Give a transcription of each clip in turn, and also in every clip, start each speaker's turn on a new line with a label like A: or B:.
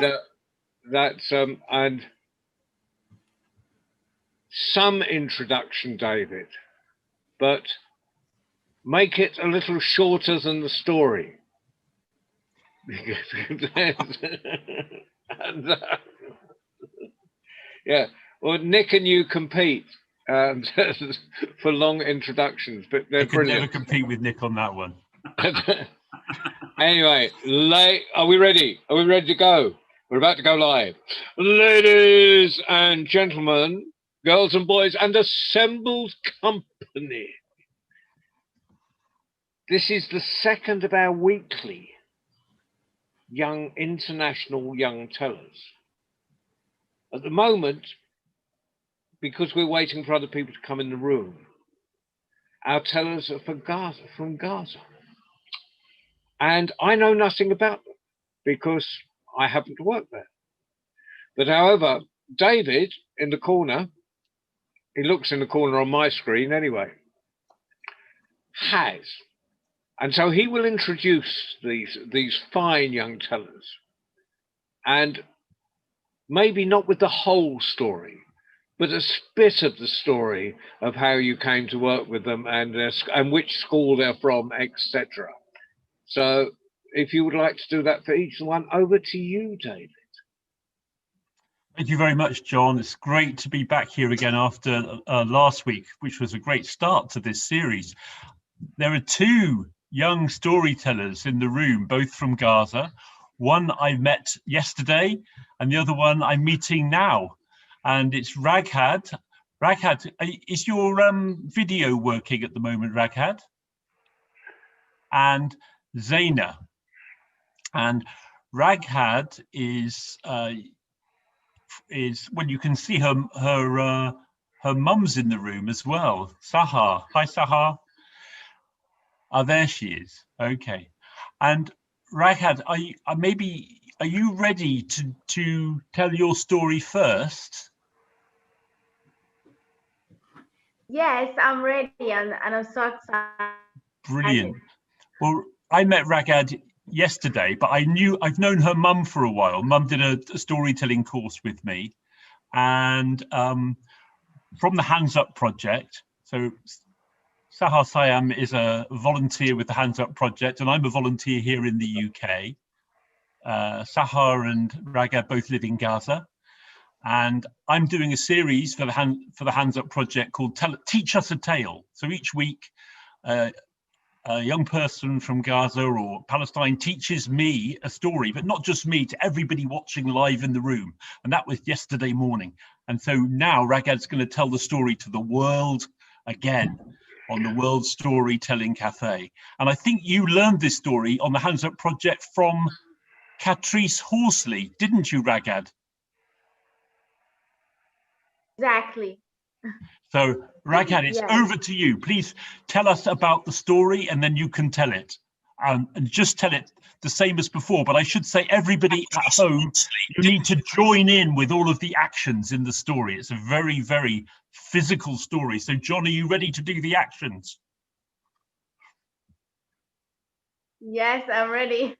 A: and that's and some introduction, David, but make it a little shorter than the story. and, yeah, well, Nick and you compete for long introductions, but they're brilliant.
B: I could never compete with Nick on that one.
A: Anyway, are we ready? Are we ready to go? We're about to go live. Ladies and gentlemen, girls and boys, and assembled company. This is the second of our weekly international young tellers. At the moment, because we're waiting for other people to come in the room, our tellers are from Gaza. And I know nothing about them because I happen to work there. But however, David in the corner, he looks in the corner on my screen anyway, has. And so he will introduce these fine young tellers. And maybe not with the whole story, but a bit of the story of how you came to work with them and which school they're from, etc. So if you would like to do that for each one, over to you, David.
B: Thank you very much, John. It's great to be back here again after last week, which was a great start to this series. There are two young storytellers in the room, both from Gaza. One I met yesterday and the other one I'm meeting now. And it's Raghad. Raghad, is your video working at the moment, Raghad? And Zaina. And Raghad is when you can see her mum's in the room as well. Sahar. Hi, Sahar. Oh, there she is. Okay. And Raghad, are you ready to tell your story first?
C: Yes, I'm ready, and I'm so excited.
B: Brilliant. Well, I met Raghad yesterday, but I've known her mum for a while. Mum did a storytelling course with me, and from the Hands Up Project. So Sahar Sayam is a volunteer with the Hands Up Project, and I'm a volunteer here in the UK. Sahar and Raghad both live in Gaza, and I'm doing a series for the Hands Up Project called Teach Us a Tale. So each week, a young person from Gaza or Palestine teaches me a story, but not just me, to everybody watching live in the room. And that was yesterday morning. And so now Raghad's going to tell the story to the world again on the World Storytelling Cafe. And I think you learned this story on the Hands Up Project from Catrice Horsley, didn't you, Raghad?
C: Exactly.
B: So Raghad, it's over to you. Please tell us about the story and then you can tell it. And just tell it the same as before, but I should say everybody at home, you need to join in with all of the actions in the story. It's a very, very physical story. So John, are you ready to do the actions?
C: Yes, I'm ready.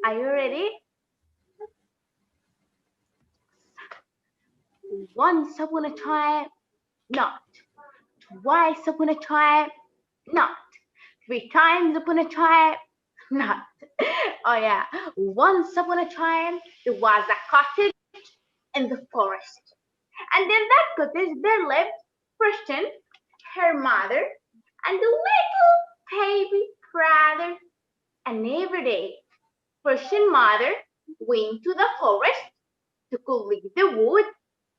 C: Are you ready? Once upon a time, not. Twice upon a time, not. 3 times upon a time, not. Oh yeah. Once upon a time, there was a cottage in the forest. And in that cottage, there lived Christian, her mother, and a little baby brother. And every day, Christian mother went to the forest to collect the wood,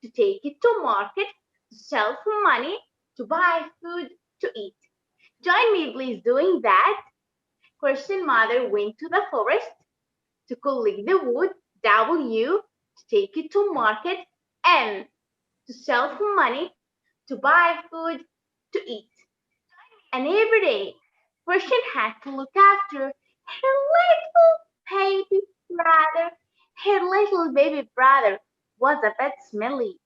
C: to take it to market, to sell for money, to buy food to eat. Join me please doing that. Christian mother went to the forest to collect the wood, W, to take it to market, N, to sell for money, to buy food to eat. And every day, Christian had to look after her little baby brother. Her little baby brother was a bit smelly.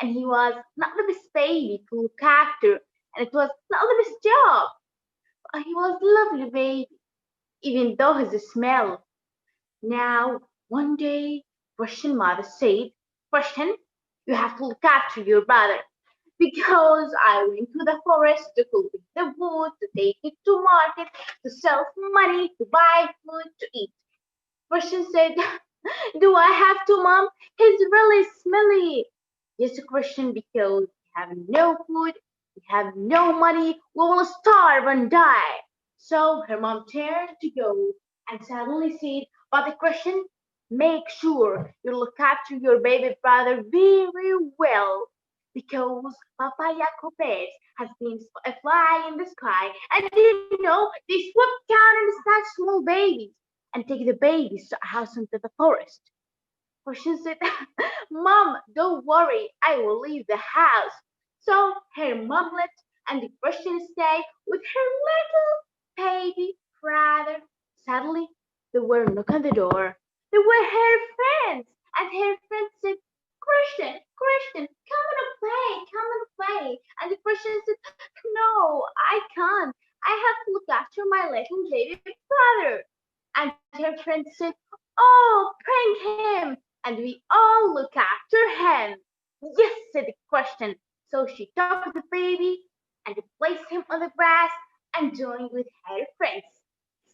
C: and he was not the best baby to look after, and it was not the best job. But he was a lovely baby, even though his smell. Now, one day, Christian mother said, Christian, you have to look after your brother because I went to the forest to collect the wood, to take it to market, to sell for money, to buy food to eat. Christian said, do I have to, Mom? He's really smelly. Yes, Christian, because we have no food, we have no money, we will starve and die. So her mom turned to go and suddenly said, but the Christian, make sure you look after your baby brother very well. Because Papa Jacobes has been a fly in the sky, and they swoop down and snatch small babies and take the babies to a house into the forest. For she said, Mom, don't worry, I will leave the house. So her mom left and the Christian stayed with her little baby brother. Suddenly, there were a knock on the door. They were her friends, and her friends said, Christian, Christian, come and play. And the Christian said, no, I can't. I have to look after my little baby brother. And her friend said, oh, prank him, and we all look after him. Yes, said the Christian. So she took the baby and placed him on the grass and joined with her friends,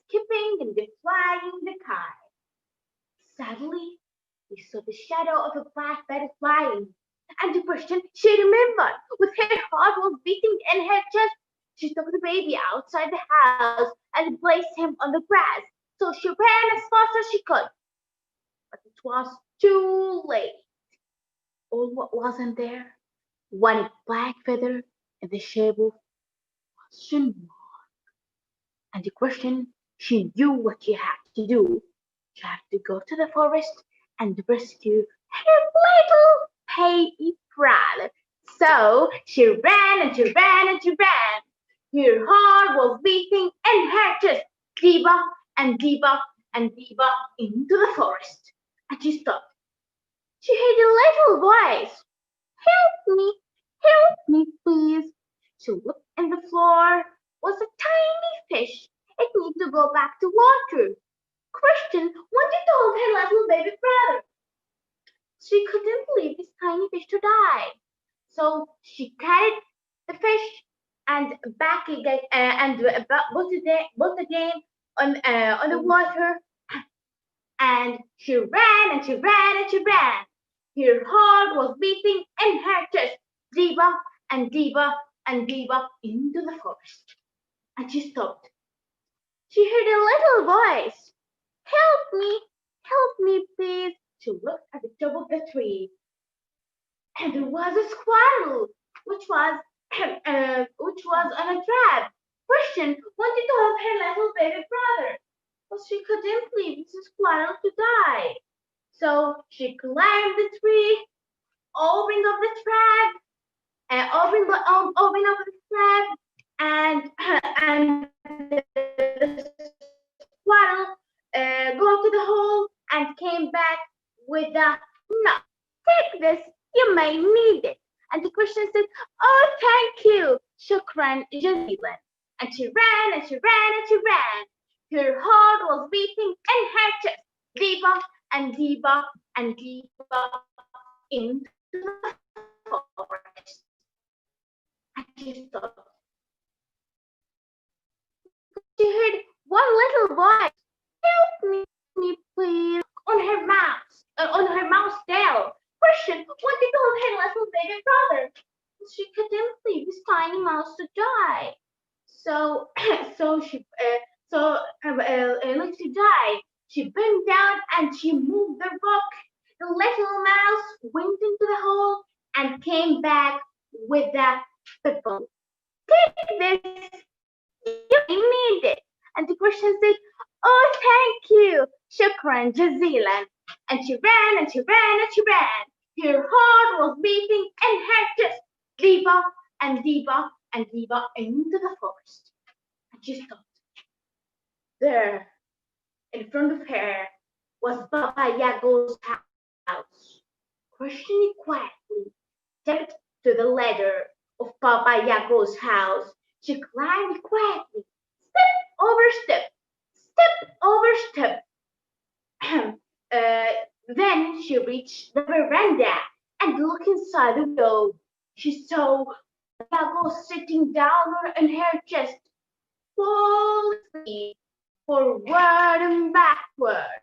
C: skipping and flying the kite. Suddenly, we saw the shadow of a black bird flying, and the Christian, she remembered, with her heart was beating in her chest. She took the baby outside the house and placed him on the grass. So she ran as fast as she could, but it was too late. All what wasn't there, one black feather in the shape of question mark. And the Christian, she knew what she had to do. She had to go to the forest and rescue her little baby brother. So she ran and she ran and she ran. Her heart was beating in her chest, deeper and deeper and deeper into the forest. And she stopped. She heard a little voice. Help me, please. She looked in the floor. Was a tiny fish. It needed to go back to water. Christian wanted to hold her little baby brother. She couldn't leave this tiny fish to die. So she carried the fish and back again and put again on the water. And she ran and she ran and she ran. Her heart was beating in her chest, deeper and deeper and deeper into the forest. And she stopped. She heard a little voice. Help me, please. She looked at the top of the tree, and there was a squirrel, which was on a trap. Christian wanted to help her little baby brother, but she couldn't leave the squirrel to die. So she climbed the tree, opened up the trap, opened up the trap, and the squirrel go to the hole and came back with a nut. Take this, you may need it. And the Christian said, oh, thank you, Shukran Jazilan. And she ran and she ran and she ran. Her heart was beating in her chest, deeper and deeper and deeper into the forest. And she stopped. She heard one little voice, help me please, on her mouse tail. Christian wanted to hold her little baby brother. She couldn't leave this tiny mouse to die. So, like to die, she bent down and she moved the rock. The little mouse went into the hole and came back with the pebble. Take this, you need it. And the Christian said, oh, thank you, Shukran Jazilan. And she ran and she ran and she ran. Her heart was beating in her chest, deeper and deeper and deeper into the forest. And she stopped. There, in front of her, was Baba Yago's house. Questioning quietly, stepped to the ladder of Baba Yago's house. She climbed quietly, step over step, step over step. Then she reached the veranda and looked inside the window. She saw Yago sitting down on her chest, fall asleep, forward and backward,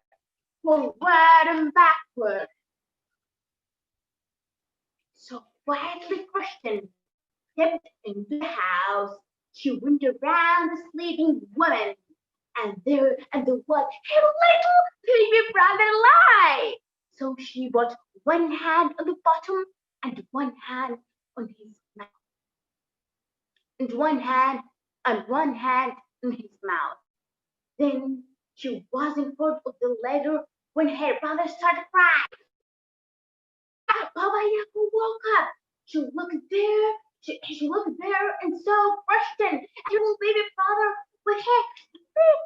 C: forward and backward. So quietly Christian stepped into the house. She went around the sleeping woman, and there was her little baby brother lie. So she put one hand on the bottom and one hand on his mouth, and one hand in his mouth. Then she was in front of the ladder when her brother started crying. Baba Yaga woke up. She looked there. She looked there and saw Christian and her little baby brother with his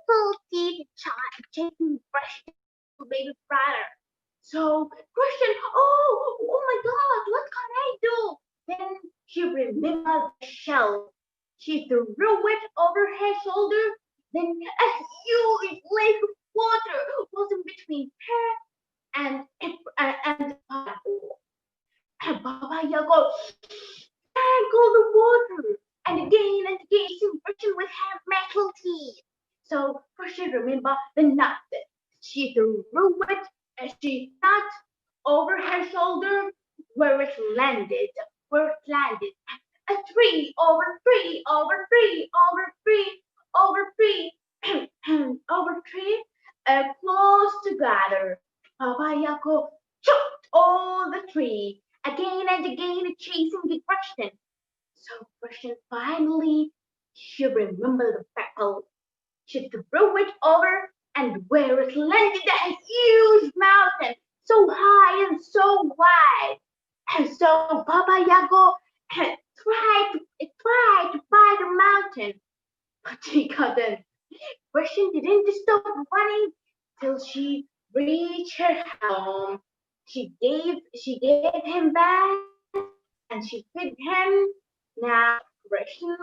C: little teeth chasing Christian baby brother. So Christian, oh my God, what can I do? Then she remembered the shell. She threw it over her shoulder. Then a huge lake of water was in between her and the fireball. And Baba Yaga sprinkled the water and again, using Christian with her metal teeth. So Christian remembered the nut. She threw it as she nut over her shoulder where it landed. A tree over tree over tree over tree over tree over tree close together. Baba Yaga chopped all the tree again and again, chasing the Christian. So Christian finally she remembered the petal. She threw it over, and where it landed a huge mountain, so high and so wide. And so Baba Yaga tried to find the mountain, but she couldn't. Christian didn't stop running till she reached her home. She gave him back and she fed him. Now Christian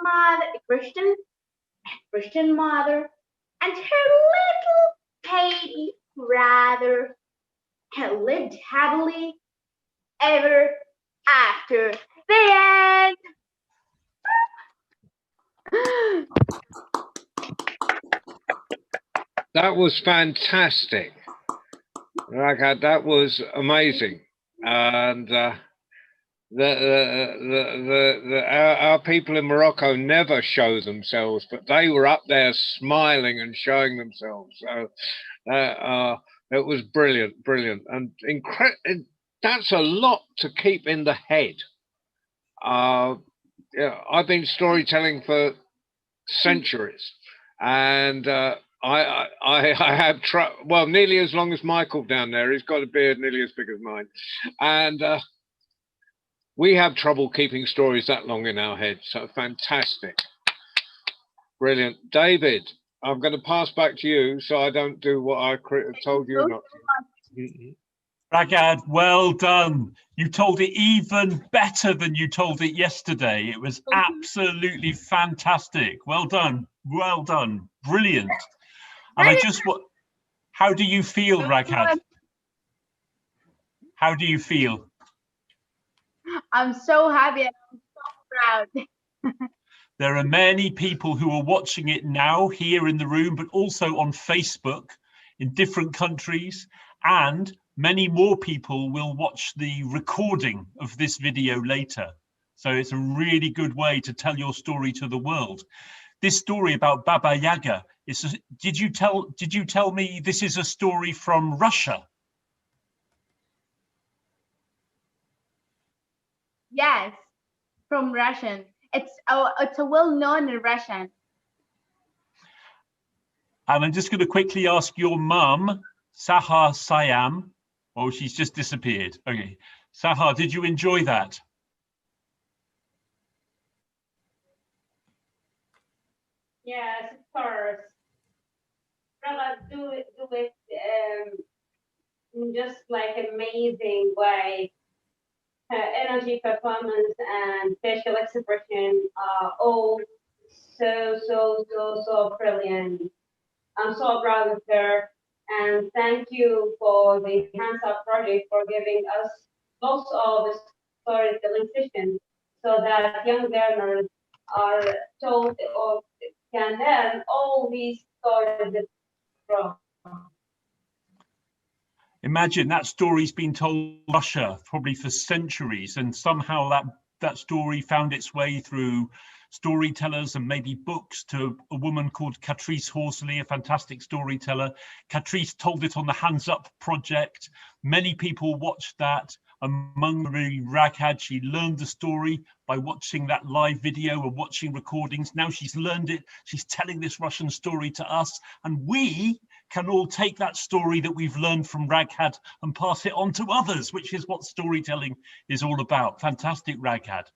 C: mother and her little baby brother had lived happily ever after. The end.
A: That was fantastic. Ragad, that was amazing. And our people in Morocco never show themselves, but they were up there smiling and showing themselves. So it was brilliant, and that's a lot to keep in the head. Yeah, I've been storytelling for centuries, and I have well, nearly as long as Michael down there. He's got a beard nearly as big as mine, and we have trouble keeping stories that long in our heads. So fantastic, brilliant, David. I'm going to pass back to you, so I don't do what I told you not to.
B: Ragad, well done. You told it even better than you told it yesterday. It was absolutely fantastic. Well done. Well done. Brilliant. And I just want, how do you feel, Ragad? How do you feel?
C: I'm so happy and I'm so proud.
B: There are many people who are watching it now here in the room, but also on Facebook in different countries, and many more people will watch the recording of this video later. So it's a really good way to tell your story to the world. This story about Baba Yaga, did you tell me this is a story from Russia?
C: Yes, from Russian. It's a well-known in Russian.
B: And I'm just going to quickly ask your mum, Sahar Siam. Oh, she's just disappeared. Okay. Sahar, did you enjoy that?
D: Yes, of course. Do it in just like amazing way. her energy, performance, and facial expression are all so brilliant. I'm so proud of her, and thank you for the Hands Up project for giving us lots of storytelling sessions so that young learners are told or can learn all these stories from.
B: Imagine that story's been told in Russia probably for centuries, and somehow that story found its way through storytellers and maybe books to a woman called Catrice Horsley, a fantastic storyteller. Catrice told it on the Hands Up project. Many people watched that. Among the Raghad, she learned the story by watching that live video or watching recordings. Now she's learned it. She's telling this Russian story to us, and we can all take that story that we've learned from Raghad and pass it on to others, which is what storytelling is all about. Fantastic, Raghad.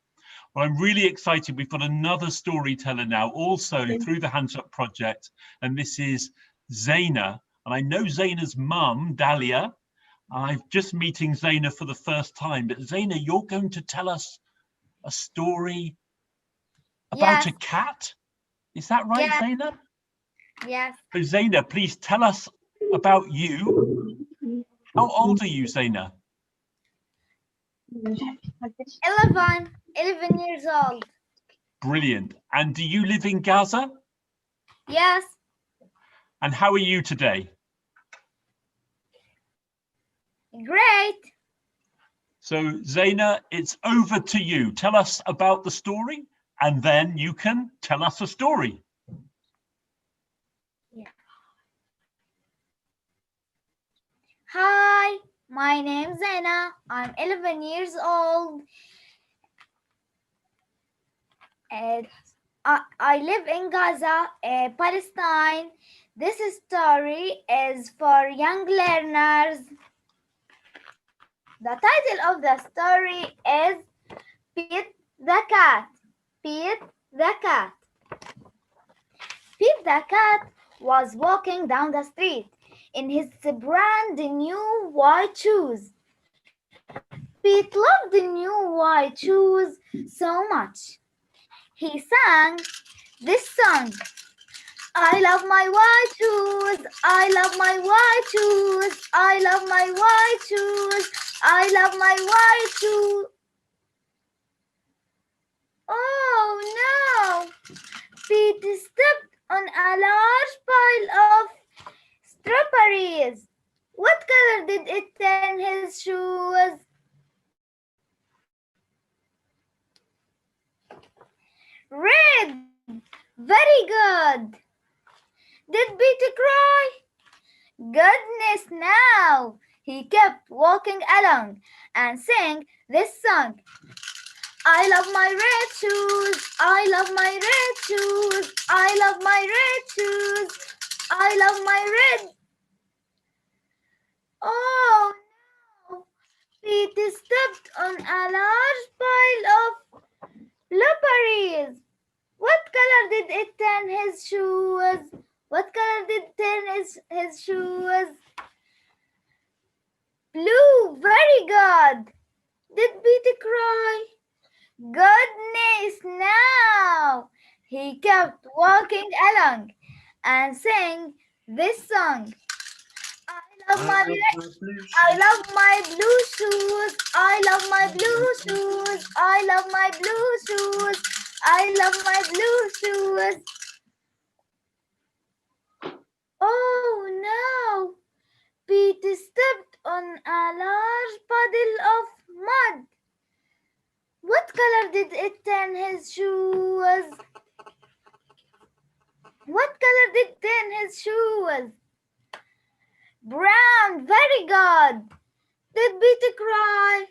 B: Well, I'm really excited. We've got another storyteller now, also through the Hands Up project, and this is Zaina. And I know Zaina's mum, Dalia. I'm just meeting Zaina for the first time, but Zaina, you're going to tell us a story about a cat. Is that right, Zaina?
E: Yes.
B: So Zaina, please tell us about you. How old are you, Zaina?
E: 11 years old.
B: Brilliant. And do you live in Gaza?
E: Yes.
B: And how are you today?
E: Great.
B: So Zaina, it's over to you. Tell us about the story, and then you can tell us a story.
E: Yeah. Hi, my name's Zaina. I'm 11 years old. And I live in Gaza, Palestine. This story is for young learners. The title of the story is Pete the Cat. Pete the Cat. Pete the Cat was walking down the street in his brand new white shoes. Pete loved the new white shoes so much. He sang this song. I love my white shoes. I love my white shoes. I love my white shoes. I love my white shoes. Oh no! Pete stepped on a large pile of strawberries. What color did it turn his shoes? Red. Very good. Did Pete cry? Goodness no! He kept walking along and sang this song. I love my red shoes. I love my red shoes. I love my red shoes. I love my red. Oh no! Pete stepped on a large pile of blueberries. What color did it turn his shoes? What color did it turn his shoes? Blue. Very good. Did Pete cry? Goodness no! He kept walking along and sang this song. I love my blue shoes. I love my blue shoes. I love my blue shoes. I love my blue shoes. Oh no! Pete stepped on a large puddle of mud. What color did it turn his shoes? What color did it turn his shoes? Brown. Very good. Did Pete cry?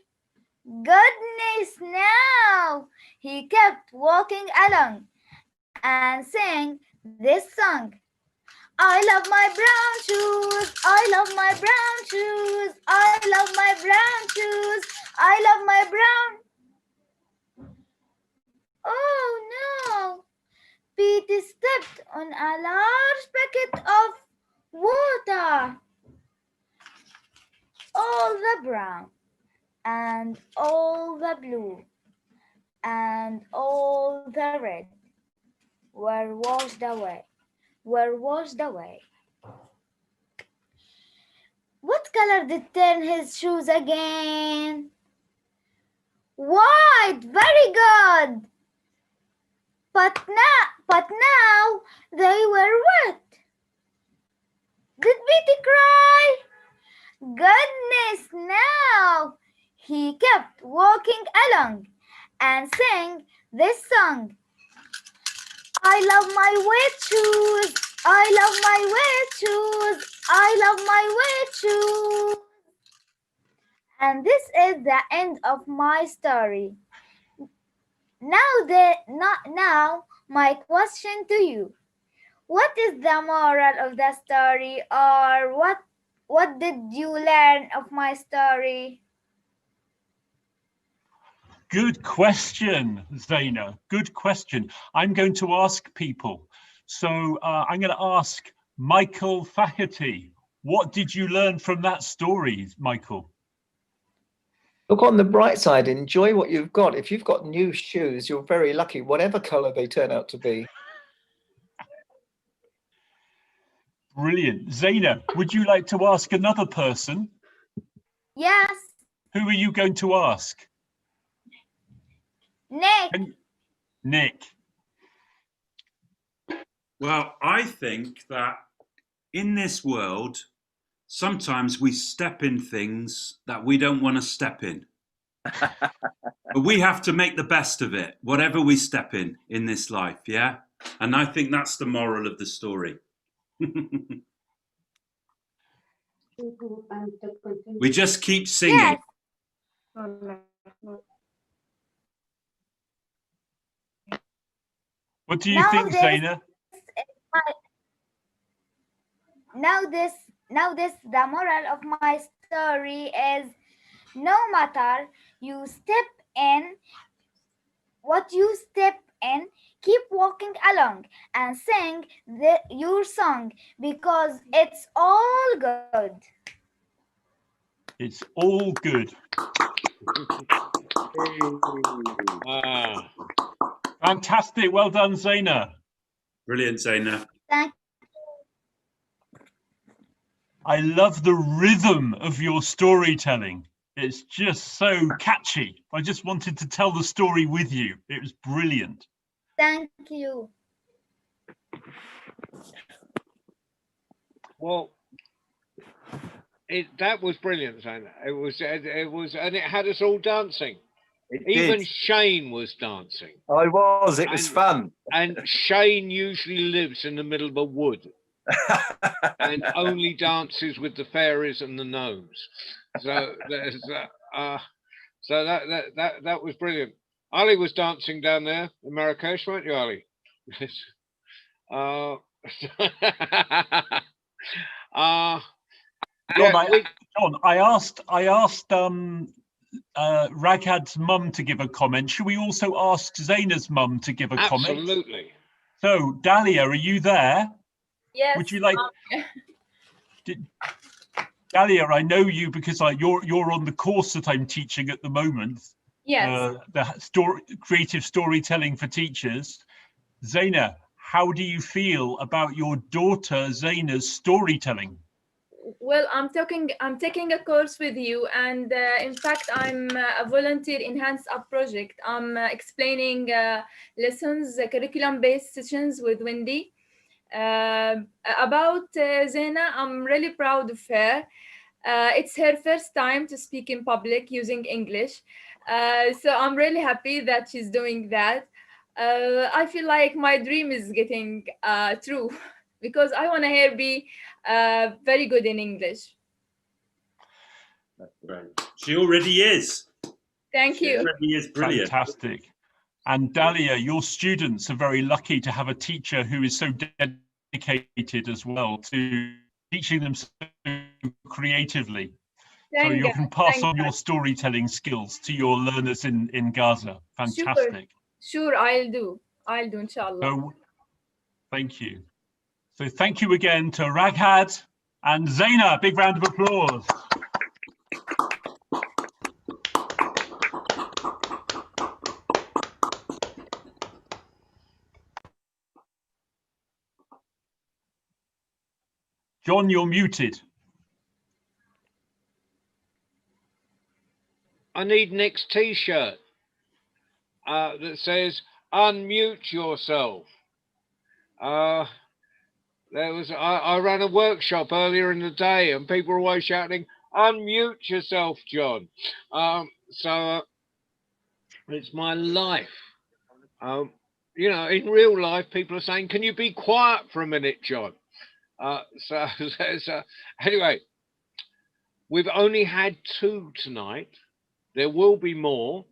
E: Goodness no! He kept walking along and sang this song. I love my brown shoes. I love my brown shoes. I love my brown shoes. I love my brown. Oh no! Pete stepped on a large bucket of water. All the brown. and all the blue and all the red were washed away, were washed away. What color did turn his shoes again? White, very good. But now they were wet. Did Betty cry? Goodness, no. He kept walking along and sang this song. I love my wet shoes. I love my wet shoes. I love my wet shoes. And this is the end of my story. Now my question to you. What is the moral of the story, or what did you learn of my story?
B: Good question, Zaina. Good question. I'm going to ask people. So I'm going to ask Michael Faherty. What did you learn from that story, Michael?
F: Look on the bright side, enjoy what you've got. If you've got new shoes, you're very lucky, whatever color they turn out to be.
B: Brilliant. Zaina, would you like to ask another person?
E: Yes,
B: Who are you going to ask?
E: Nick.
B: Nick.
G: Well, I think that in this world, sometimes we step in things that we don't want to step in. But we have to make the best of it, whatever we step in this life, yeah? And I think that's the moral of the story. We just keep singing.
E: Yes.
B: What do you think, Zaina?
E: Now this, the moral of my story is, no matter you step in, what you step in, keep walking along and sing your song, because it's all good.
B: It's all good.
A: Ah,
B: Fantastic. Well done, Zaina.
G: Brilliant, Zaina.
E: Thank
B: I love the rhythm of your storytelling. It's just so catchy. I just wanted to tell the story with you. It was brilliant.
E: you.
A: well, that was brilliant, Zaina. It was, and it had us all dancing. Even
F: did.
A: Shane was dancing,
F: I was. It was fun.
A: and Shane usually lives in the middle of a wood and only dances with the fairies and the gnomes. So there's that was brilliant. Ali was dancing down there in Marrakesh, weren't you, Ali? Yes.
B: John, I asked Raghad's mum to give a comment. Should we also ask Zaina's mum to give a comment?
A: Absolutely.
B: So, Dahlia, are you there?
H: Yes.
B: Would you like? Dahlia, I know you because you're on the course that I'm teaching at the moment.
H: Yes.
B: Creative storytelling for teachers. Zaina, how do you feel about your daughter Zaina's storytelling?
H: Well, I'm taking a course with you, and in fact, I'm a volunteer in Hands Up project. I'm explaining lessons, curriculum-based sessions with Wendy. About Zaina, I'm really proud of her. It's her first time to speak in public using English. So I'm really happy that she's doing that. I feel like my dream is getting true, because I want to hear her be very good in English.
G: Right. She already is.
H: Thank you.
G: She already is brilliant.
B: Fantastic. And Dahlia, your students are very lucky to have a teacher who is so dedicated as well to teaching them so creatively. So you can pass on your storytelling skills to your learners in Gaza. Fantastic.
H: Sure, I'll do, inshallah.
B: So, thank you. So thank you again to Raghad and Zaina. Big round of applause. John, you're muted.
A: I need Nick's T-shirt that says "Unmute yourself." I ran a workshop earlier in the day, and people were always shouting, "Unmute yourself, John." It's my life. You know, in real life, people are saying, "Can you be quiet for a minute, John?" Anyway, we've only had 2 tonight. There will be more.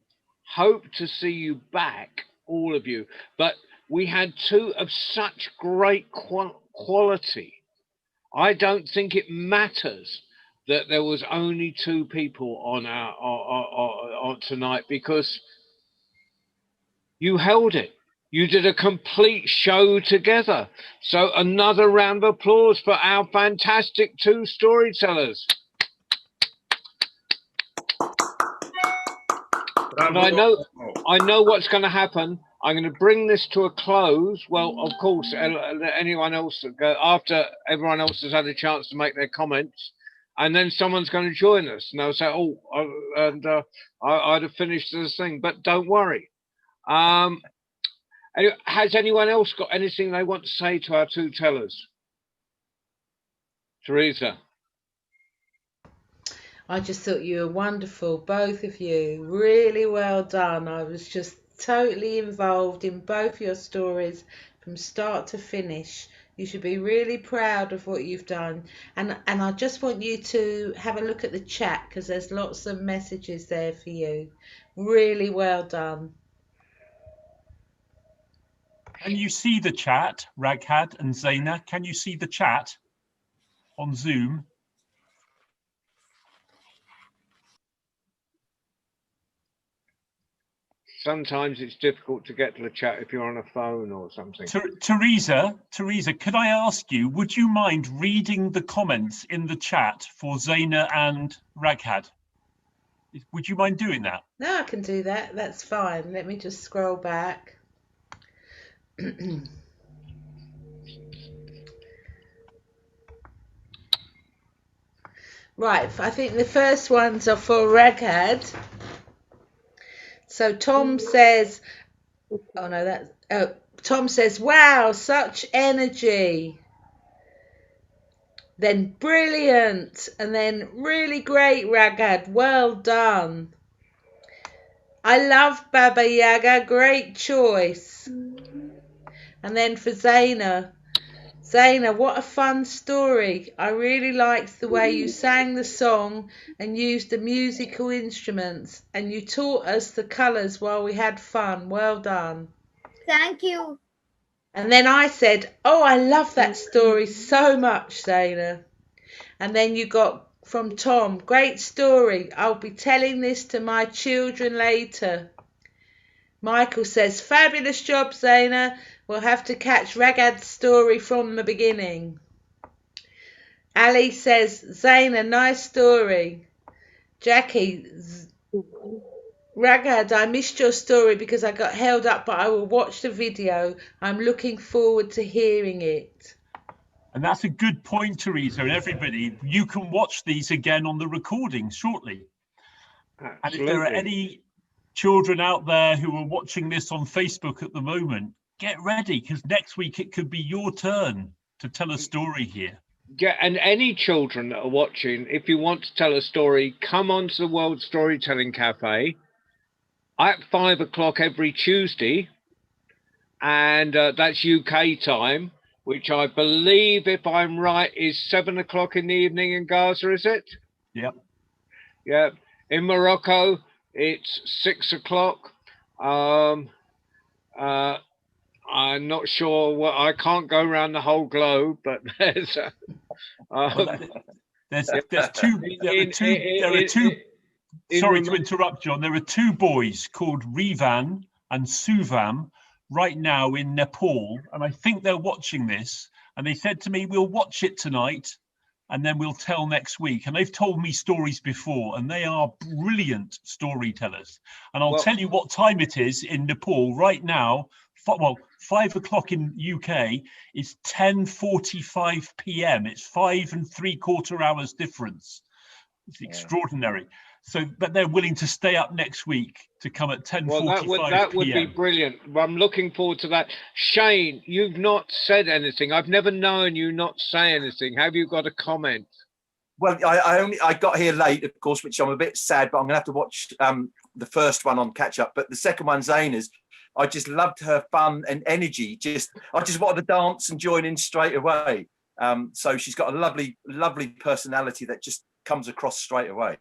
A: Hope to see you back, all of you. But we had 2 of such great quality. I don't think it matters that there was only 2 people on on tonight, because you held it. You did a complete show together. So another round of applause for our fantastic 2 storytellers. And I know what's going to happen. I'm going to bring this to a close. Well, of course, anyone else go after everyone else has had a chance to make their comments, and then someone's going to join us, and they'll say, "Oh, I'd have finished this thing," but don't worry. Has anyone else got anything they want to say to our 2 tellers? Teresa.
I: I just thought you were wonderful, both of you. Really well done. I was just totally involved in both your stories from start to finish. You should be really proud of what you've done. And I just want you to have a look at the chat, because there's lots of messages there for you. Really well done.
B: Can you see the chat, Raghad and Zaina? Can you see the chat on Zoom?
A: Sometimes it's difficult to get to the chat if you're on a phone or something.
B: Teresa, could I ask you, would you mind reading the comments in the chat for Zaina and Raghad? Would you mind doing that?
I: No, I can do that. That's fine. Let me just scroll back. Right, I think the first ones are for Raghad. So Tom says, Tom says, "Wow, such energy." Then brilliant, and then really great, Raghad. Well done. I love Baba Yaga. Great choice. And then for Zaina, what a fun story. I really liked the way you sang the song and used the musical instruments, and you taught us the colours while we had fun. Well done.
E: Thank you.
I: And then I said, "Oh, I love that story so much, Zaina." And then you got from Tom, "Great story. I'll be telling this to my children later." Michael says, "Fabulous job, Zaina. We'll have to catch Raghad's story from the beginning." Ali says, "Zaina, nice story." Jackie, "Raghad, I missed your story because I got held up, but I will watch the video. I'm looking forward to hearing it."
B: And that's a good point, Teresa, and everybody. You can watch these again on the recording shortly.
A: Absolutely.
B: And if there are any children out there who are watching this on Facebook at the moment, get ready, because next week it could be your turn to tell a story here.
A: Yeah, and any children that are watching, if you want to tell a story, come on to the World Storytelling Cafe at 5 o'clock every Tuesday, and that's UK time, which I believe, if I'm right, is 7 o'clock in the evening in Gaza, is it?
B: Yep.
A: Yeah. In Morocco, it's 6 o'clock. I'm not sure what, I can't go around the whole globe, but there's
B: sorry to interrupt, John. There are 2 boys called Rivan and Suvam right now in Nepal, and I think they're watching this, and they said to me, "We'll watch it tonight and then we'll tell next week." And they've told me stories before, and they are brilliant storytellers. And I'll tell you what time it is in Nepal right now. 5 o'clock in UK is 10:45 p.m. It's 5 3/4 hours difference. It's extraordinary. So, but they're willing to stay up next week to come at 10:45
A: Well, that would be
B: p.m.
A: brilliant. I'm looking forward to that. Shane, you've not said anything. I've never known you not say anything. Have you got a comment?
J: Well, I got here late, of course, which I'm a bit sad, but I'm going to have to watch the first one on catch up. But the second one, Zaina's, I just loved her fun and energy. I just wanted to dance and join in straight away. So she's got a lovely, lovely personality that just comes across straight away.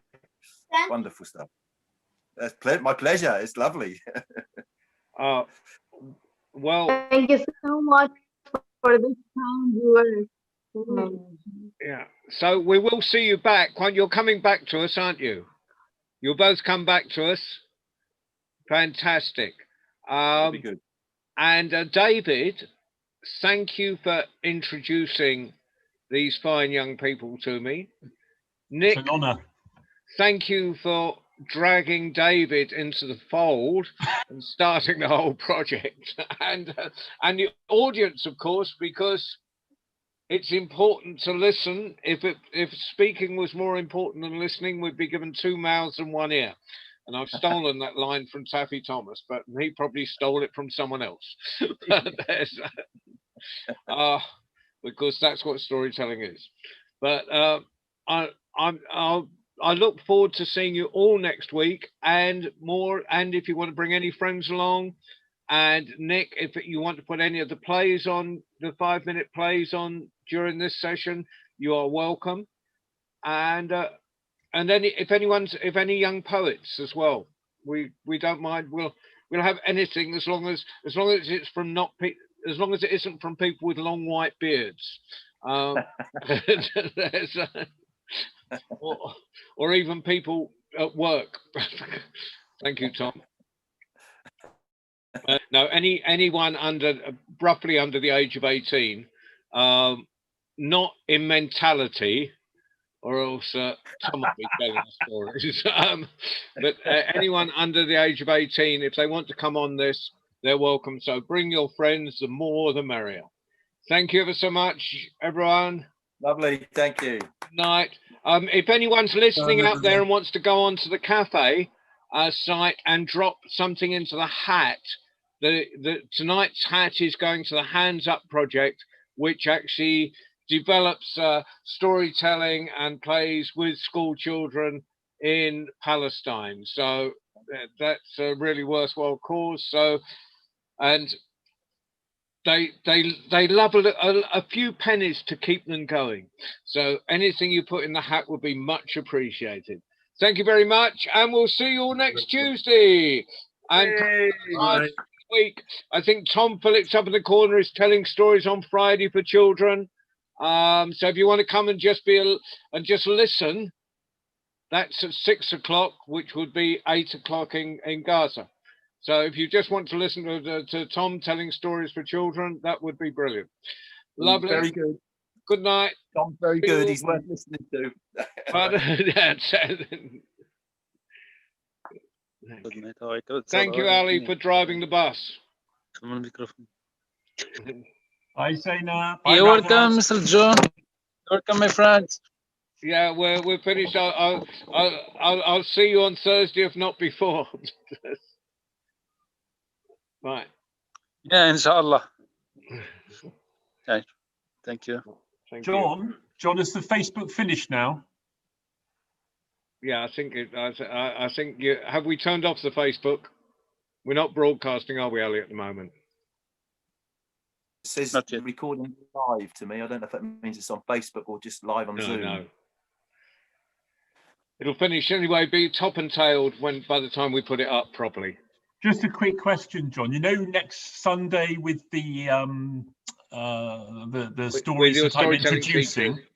J: Wonderful stuff. That's my pleasure. It's lovely.
A: Well,
C: thank you so much for this kind words.
A: yeah. So we will see you back. You're coming back to us, aren't you? You'll both come back to us. Fantastic.
J: That'd be good.
A: And David, thank you for introducing these fine young people to me. Nick,
B: It's an honour.
A: thank you for dragging David into the fold and starting the whole project, and the audience, of course, because it's important to listen. If speaking was more important than listening, we'd be given 2 mouths and 1 ear. And I've stolen that line from Taffy Thomas, but he probably stole it from someone else. Because that's what storytelling is. But I look forward to seeing you all next week and more. And if you want to bring any friends along, and Nick, if you want to put any of the plays on, the 5-minute plays on during this session, you are welcome. And then if any young poets as well, we don't mind. We'll have anything as long as it's from as long as it isn't from people with long white beards. Or even people at work. Thank you, Tom. No, anyone roughly under the age of 18, not in mentality, or else Tom will be telling stories. But anyone under the age of 18, if they want to come on this, they're welcome. So bring your friends, the more the merrier. Thank you ever so much, everyone.
J: Lovely, thank you.
A: Good night. If anyone's listening out there and wants to go onto the cafe site and drop something into the hat, tonight's hat is going to the Hands Up project, which actually develops storytelling and plays with school children in Palestine. So that's a really worthwhile cause. So, and they love a few pennies to keep them going. So anything you put in the hat would be much appreciated. Thank you very much, and we'll see you all next Tuesday. And next week, I think Tom Phillips up in the corner is telling stories on Friday for children. So if you want to come and just listen, that's at 6 o'clock, which would be 8 o'clock in Gaza. So if you just want to listen to Tom telling stories for children, that would be brilliant. Lovely.
J: Very good.
A: Good night.
J: Tom's very good. He's worth listening to.
A: Thank you, Ali, for driving the bus.
B: Hi, Zaina.
K: You're welcome, Mr. John. Welcome, my friends.
A: Yeah, we're finished. I'll see you on Thursday, if not before. Right.
K: Yeah, inshallah. Okay. Thank you.
A: Thank you.
B: John, is the Facebook finished now?
A: Yeah, I think you have. We turned off the Facebook. We're not broadcasting, are we, Ali, at the moment?
J: It says recording live to me. I don't know if that means it's on Facebook or just live on Zoom.
A: No. It'll finish anyway. Be top and tailed by the time we put it up properly.
B: Just a quick question, John. You know, next Sunday with the stories that I'm introducing.
A: Features.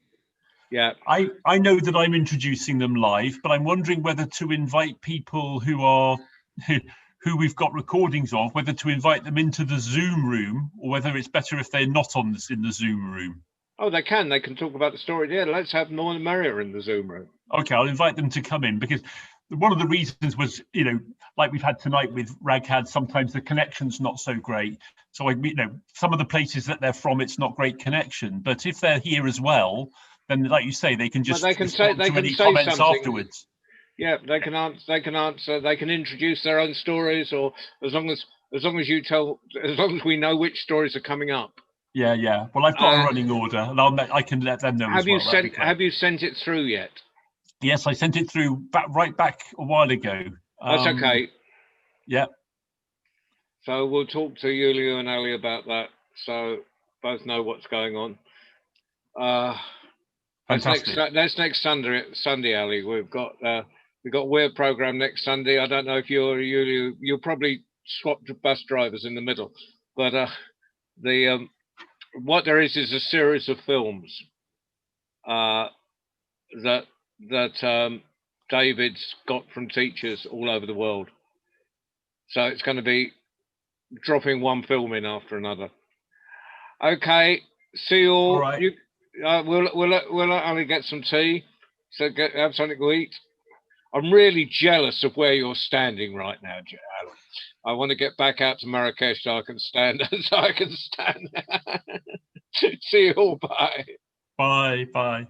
A: Yeah.
B: I know that I'm introducing them live, but I'm wondering whether to invite people who we've got recordings of, whether to invite them into the Zoom room, or whether it's better if they're not in the Zoom room.
A: Oh, they can talk about the story. Yeah, let's have more and merrier in the Zoom room.
B: Okay, I'll invite them to come in, because one of the reasons was, like we've had tonight with Raghad, sometimes the connection's not so great. So some of the places that they're from, it's not great connection. But if they're here as well, then like you say, they can just respond to any comments afterwards.
A: Yeah, they can answer. They can introduce their own stories, or as long as we know which stories are coming up.
B: Yeah. Well, I've got a running order, and I can let them know.
A: Have you sent it through yet?
B: Yes, I sent it through right back a while ago.
A: That's okay.
B: Yeah.
A: So we'll talk to Yulia and Ali about that, so both know what's going on.
B: Fantastic.
A: That's next Sunday, Ali. We've got Weird program next Sunday. I don't know if you'll probably swap bus drivers in the middle, but what there is a series of films that David's got from teachers all over the world. So it's going to be dropping one film in after another. Okay, see you all.
B: Right.
A: We'll let Ali get some tea, so have something to eat. I'm really jealous of where you're standing right now, Ali. I want to get back out to Marrakesh so I can stand. See you all. Bye.
B: Bye.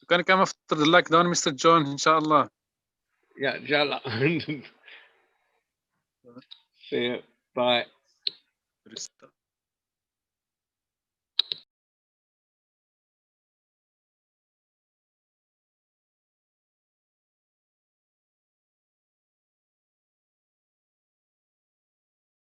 K: You can come after the lockdown, Mr. John, inshallah.
A: Yeah, inshallah. See you. Bye.
K: Good stuff.